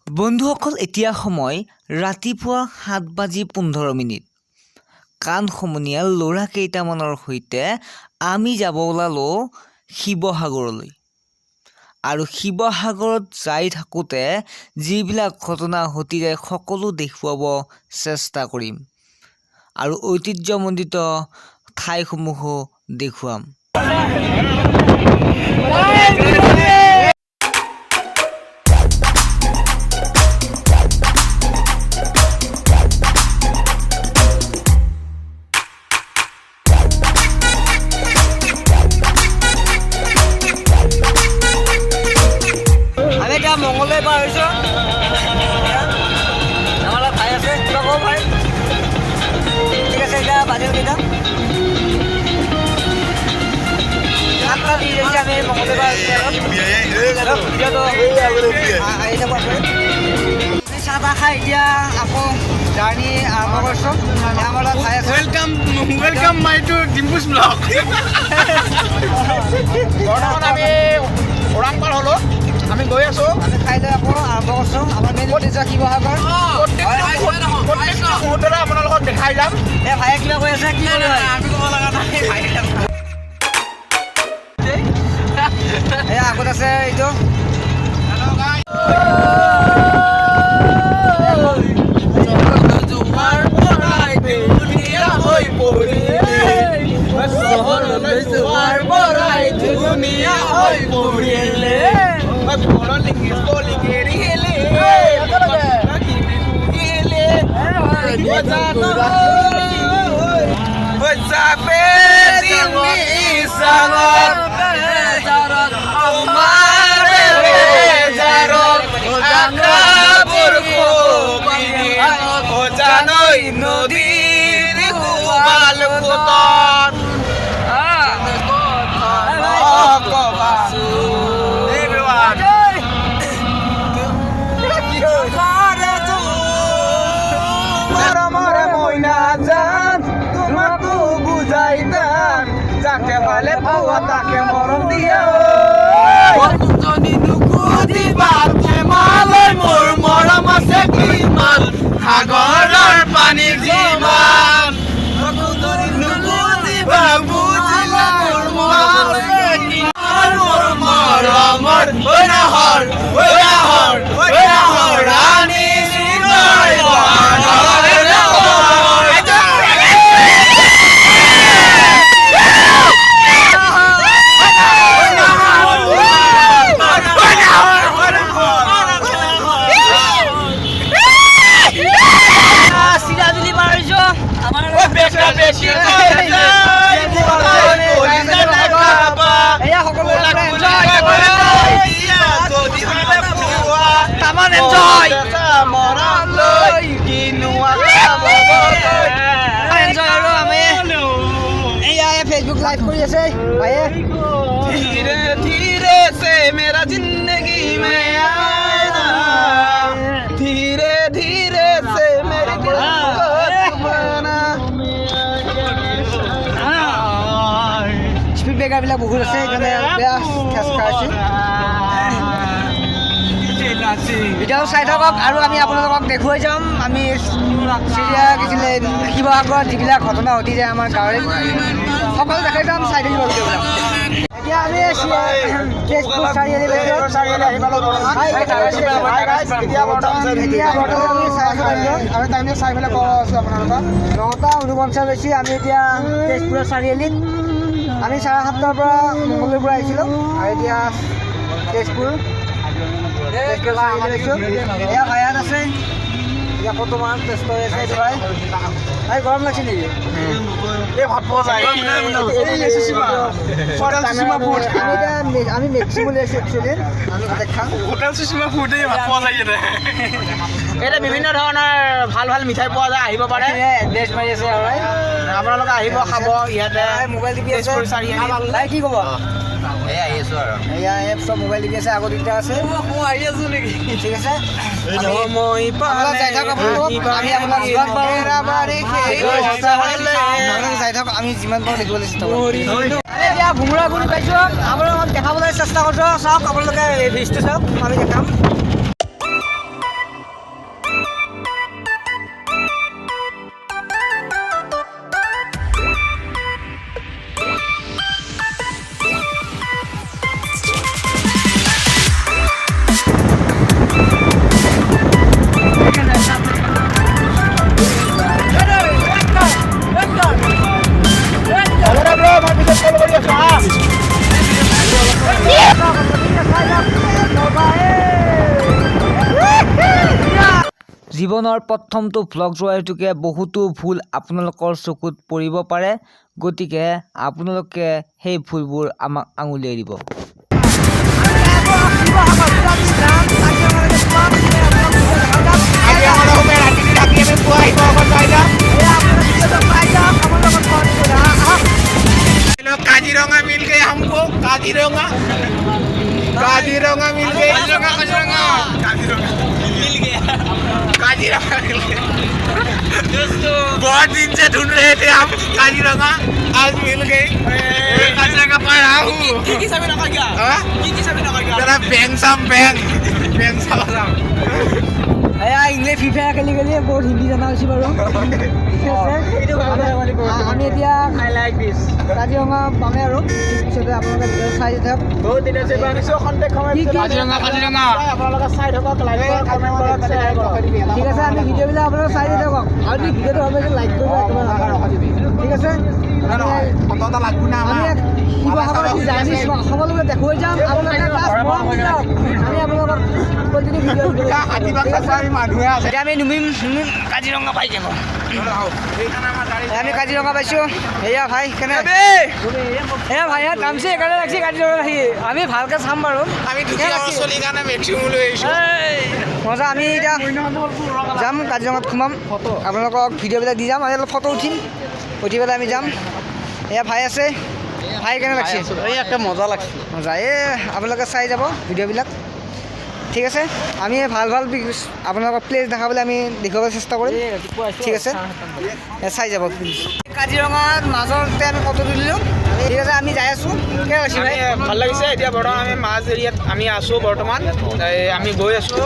বন্ধুসকল, এতিয়া সময় ৰাতিপুৱা 7:15। কাণ সমনীয়া ল'ৰা কেইটামানৰ সৈতে আমি যাব ওলালোঁ শিৱসাগৰলৈ। আৰু শিৱসাগৰত যাই থাকোঁতে যিবিলাক ঘটনা ঘটি যায় সকলো দেখুৱাব চেষ্টা কৰিম আৰু ঐতিহ্যমণ্ডিত ঠাইসমূহো দেখুৱাম। মংগলদৈ পাৰ হৈছোঁ। আমাৰ লগত ভাই আছে, কিবা ক'ব ভাই? ঠিক আছে, এতিয়া বাজিল কেইটা? 7টা দি গৈছে। আমি মংগলদৈ পাৰ হৈছোঁ। ভিডিঅ'টো আহি থাকোঁ আপুনি। চাহ তাহ খাই এতিয়া আকৌ জাৰ্ণি আৰম্ভ কৰিছোঁ। আমাৰ লগত ভাই আছে। ৱেলকাম মাই টু ডিম্পুছ ব্লগ। বৰ্তমান আমি ওৰাংপাৰ হ'লোঁ। আমি গৈ আছোঁ। আমি খাই লৈ আকৌ আৰম্ভ কৰিছোঁ আমাৰ মেইন শিৱসাগৰ। প্ৰত্যেকটো মুহূৰ্ততে আপোনালোকক দেখাই যাম। এই ভাইয়ে কিবা কৈ আছে, কি কৰিব? আমি ক'ব লগা নাই। এই আগত আছে এইটো যাকে ভালে পাওয়া তাকে মরণ দিয়া মোৰ মৰম আছে কিমান সাগৰৰ পানী যিমান মৰমৰ ৰাণী फेसबुक लाइव কৰি আছে ভাইয়ে। धीरे धीरे से मेरा जिंदगी में आना, धीरे धीरे से मेरे दिल को बना। স্পীড ব্ৰেকাৰ বিলাক বহুত আছে, সেইকাৰণে বেয়া খেচ খাইছে। ভিডিঅ' চাই থাকক আৰু আমি আপোনালোকক দেখুৱাই যাম আমি চিৰিয়া গৈছিলে শিৱসাগৰত যিবিলাক ঘটনা ঘটি যায় আমাৰ গাঁৱৰে সকলো দেখাই যাম। চাই থাকিব ভিডিঅ'বিলাক। এতিয়া আমি তেজপুৰ চাৰিআলি আমি টাইমটো চাই পেলাই কৈ আছোঁ আপোনালোকক। 9:49 হৈছে। আমি এতিয়া তেজপুৰৰ চাৰিআলিত। আমি 7:30 পৰা মংগলদৈৰ পৰা আহিছিলোঁ আৰু এতিয়া তেজপুৰ চাৰিআলি গৈছোঁ। এয়া ভাইয়াত আছে, এয়া বৰ্তমান ব্যস্ত হৈ আছে। এইটো ভাই ভাই গৰম লাগিছে নেকি? এই ভাত পোৱা যায় আমি মেক্সিমো লৈ আছোঁ একচুৱেলি। আমি তাতে খাম হোটেল সুষমা ফুডে ভাত পোৱা যায় ইয়াতে। ইয়াতে বিভিন্ন ধৰণৰ ভাল ভাল মিঠাই পোৱা যায়, আহিব পাৰে। এড্ৰেছ মাৰি আছে আৰু আপোনালোকে আহিব খাব ইয়াতে। মোবাইল টিপি আছে ভাই, কি ক'ব? আহি আছোঁ আৰু এয়া এপ চব মোবাইল টিপি আছে, আগত দুটা আছে। মই আহি আছোঁ নেকি? ঠিক আছে, মই যাই থাকক আপোনালোক। আমি আপোনাক যিমান পাৰোঁ যাই থাকক, আমি যিমান পাৰোঁ দেখিবলৈ চেষ্টা কৰিম। এতিয়া ভোমোৰা গুৰি পাইছোঁ, আপোনালোকক দেখাবলৈ চেষ্টা কৰিছোঁ। চাওক আপোনালোকে ভিজটো চাওক, আমি দেখাম। জীৱনৰ প্ৰথমটো ভ্লগ যোৱা হেতুকে বহুতো ভুল আপোনালোকৰ চকুত পৰিব পাৰে, গতিকে আপোনালোকে সেই ভুলবোৰ আমাক আঙুলিয়াই দিব। काजीरंगा मिल गए हमको, काजीरंगा मिल गए, काजीरंगा मिल गए। बहुत दिन से ढूंढ रहे थे हम काजीरंगा, आज मिल गए। काजीरंगा पर आओ। तेरा बैंक এয়া ইংলিছ ফ্ৰী ফায়াৰ খেলি খেলি বহুত হিন্দী জনা হৈছোঁ বাৰু। আমি এতিয়া কাজিৰঙা পামেই আৰু পিছতে আপোনালোকে ভিডিঅ' চাই থাকক। ঠিক আছে, আমি ভিডিঅ'বিলাক আপোনালোকে চাই থাকক আৰু যদি ভিডিঅ'টো ভাল পাইছে লাইক কৰিব একেবাৰে নাপাহৰিব। ঠিক আছে, আমি শিৱসাগৰ জাৰ্ণি সকলোকে দেখুৱাই যাম। আপোনালোকে আমি আপোনালোকক কণ্টিনিউ ভিডিঅ' এতিয়া আমি নুমিম কাজিৰঙা পাই যাব। আমি কাজিৰঙা পাইছোঁ। এয়া ভাই কেনে এয়া ভাই ইয়াত নামছে সেইকাৰণে ৰাখছি কাজিৰঙা ৰাখি আমি ভালকৈ চাম বাৰু। মজা, আমি এতিয়া যাম কাজিৰঙাত সোমাম, আপোনালোকক ভিডিঅ'বিলাক দি যাম। আমি অলপ ফটো উঠিম, উঠি পেলাই আমি যাম। এয়া ভাই আছে, ভাই কেনে লাগছে? মজা লাগছে, মজা। আপোনালোকে চাই যাব ভিডিঅ'বিলাক। ঠিক আছে, আমি ভাল ভাল আপোনালোকক প্লেচ দেখাবলৈ আমি দেখুৱাবলৈ চেষ্টা কৰিম। ঠিক আছে, চাই যাব। কাজিৰঙাৰ মাজতে আমি ফটো তুলিলোঁ। ঠিক আছে, আমি যাই আছোঁ। ভাল লাগিছে। এতিয়া বৰ্তমান আমি মাজ এৰিয়াত আমি আছোঁ। বৰ্তমান আমি গৈ আছোঁ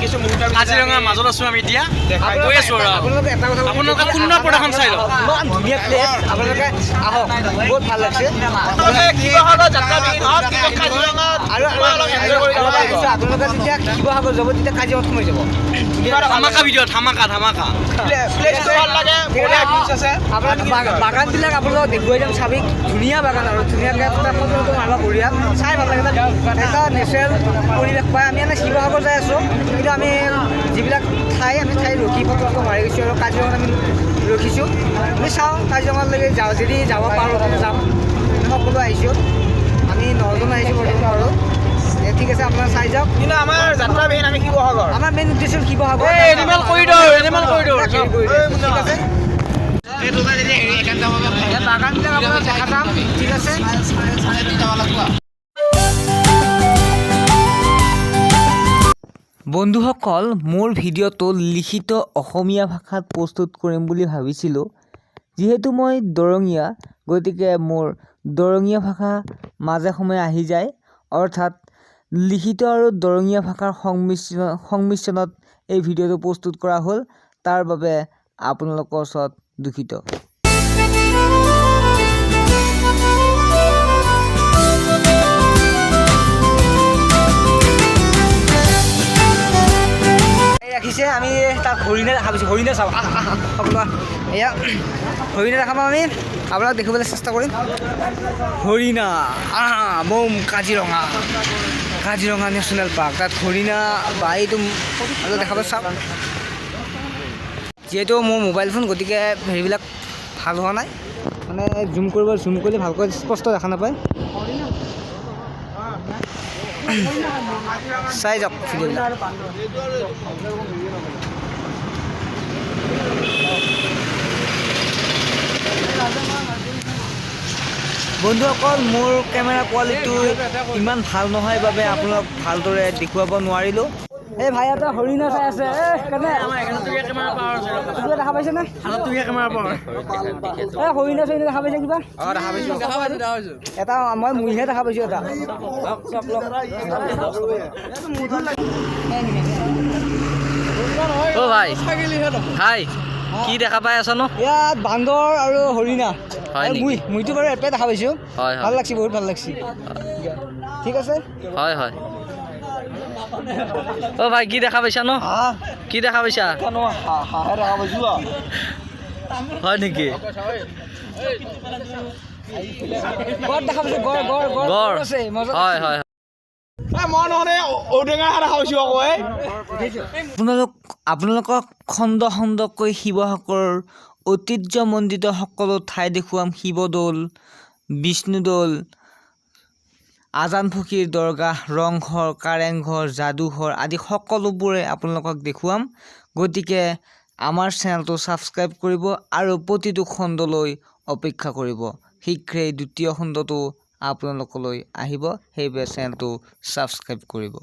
কিছু মুহূৰ্তৰ কাজিৰঙাৰ মাজত আছোঁ আমি এতিয়া গৈ আছোঁ আৰু আপোনালোকে এটা কথা আপোনালোকে সুন্দৰ প্ৰদৰ্শন চাই লওক। ইমান ধুনীয়া প্লেচ, আপোনালোকে আহক, বহুত ভাল লাগিছে। আৰু আপোনালোকে যেতিয়া শিৱসাগৰ যাব তেতিয়া কাজিৰঙাত সোমাই যাব। ধামাকা ভিডিঅ', ধামাকা বাগানবিলাক আপোনালোকক দেখুৱাই যাম। চাবি ধুনীয়া বাগান আৰু ধুনীয়াকৈ ফটো মাৰিব বঢ়িয়া, চাই ভাল লাগে। এটা নেচাৰেল পৰিৱেশ পায়। আমি এনে শিৱসাগৰ যাই আছোঁ, কিন্তু আমি যিবিলাক ঠাই ৰখি ফটো মাৰি গৈছোঁ আৰু কাজিৰঙাত আমি ৰখিছোঁ। আমি চাওঁ কাজিৰঙালৈকে যাওঁ, যদি যাব পাৰোঁ তাতে যাম। সকলো আহিছোঁ, আমি 9জন আহিছোঁ বৰ্তমান আৰু। ঠিক আছে, আপোনালোকে চাই যাওক। কিন্তু আমাৰ যাত্ৰা মেইন আমি শিৱসাগৰ, আমাৰ মেইন উদ্দেশ্য শিৱসাগৰ। এনিমেল কৰিডৰ ঠিক আছে, বাগানবিলাক আপোনালোক দেখা যাম। ঠিক আছে, বন্ধুসকল, মোৰ ভিডিঅ'টো লিখিত অসমীয়া ভাষাত প্ৰস্তুত কৰিম বুলি ভাবিছিলোঁ। যিহেতু মই দৰঙীয়া, গতিকে মোৰ দৰঙীয়া ভাষা মাজে সময়ে আহি যায়। অৰ্থাৎ লিখিত আৰু দৰঙীয়া ভাষাৰ সংমিশ্ৰণত এই ভিডিঅ'টো প্ৰস্তুত কৰা হ'ল। তাৰ বাবে আপোনালোকৰ ওচৰত দুখিত। ৰাখিছে, আমি তাত হৰিণা দেখা পাইছোঁ। হৰিণা চাওঁ, সকলো এয়া হৰিণা দেখা পাওঁ। আমি আপোনাক দেখিবলৈ চেষ্টা কৰিম। হৰিণা বম কাজিৰঙা নেশ্যনেল পাৰ্ক, তাত হৰিণা বা এইটো দেখা পাই চাওক। যিহেতু মোৰ মোবাইল ফোন, গতিকে হেৰিবিলাক ভাল হোৱা নাই, মানে জুম কৰিলে ভালকৈ স্পষ্ট দেখা নাপায়। চাই যাওক ভিডিঅ'বিলাক। বন্ধুসকল, মোৰ কেমেৰা কোৱালিটিটো ইমান ভাল নহয় বাবে আপোনালোক ভালদৰে দেখুৱাব নোৱাৰিলোঁ। এই ভাই এটা হৰিণা চাই আছে। কিবা দেখা পাইছেনে? এই হৰিণা চৰিণা দেখা পাইছে কিবা? এটা মই মুইহে দেখা পাইছোঁ। এটা ভাই হাই, কি দেখা পাই আছ ন? ইয়াত বান্দৰ আৰু হৰিণা। মুইটো বাৰু এটাই দেখা পাইছোঁ। ভাল লাগছে, বহুত ভাল লাগছে। ঠিক আছে, হয়। ভাই কি দেখা পাইছা ন? কি দেখা পাইছা? হয় নেকি? গড় দেখা পাইছে, গড় হয়। মই নহ'লে আপোনালোকক খণ্ড খণ্ডকৈ শিৱসাগৰৰ ঐতিহ্যমণ্ডিত সকলো ঠাই দেখুৱাম। শিৱদৌল, বিষ্ণুদৌল, আজান ফকীৰ দৰগাহ, ৰংঘৰ, কাৰেংঘৰ, যাদুঘৰ আদি সকলোবোৰে আপোনালোকক দেখুৱাম। গতিকে আমাৰ চেনেলটো ছাবস্ক্ৰাইব কৰিব আৰু প্ৰতিটো খণ্ডলৈ অপেক্ষা কৰিব। শীঘ্ৰেই দ্বিতীয় খণ্ডটো আপোনালোকলৈ আহিব, সেইবাবে চেনেলটো ছাবস্ক্ৰাইব কৰিব।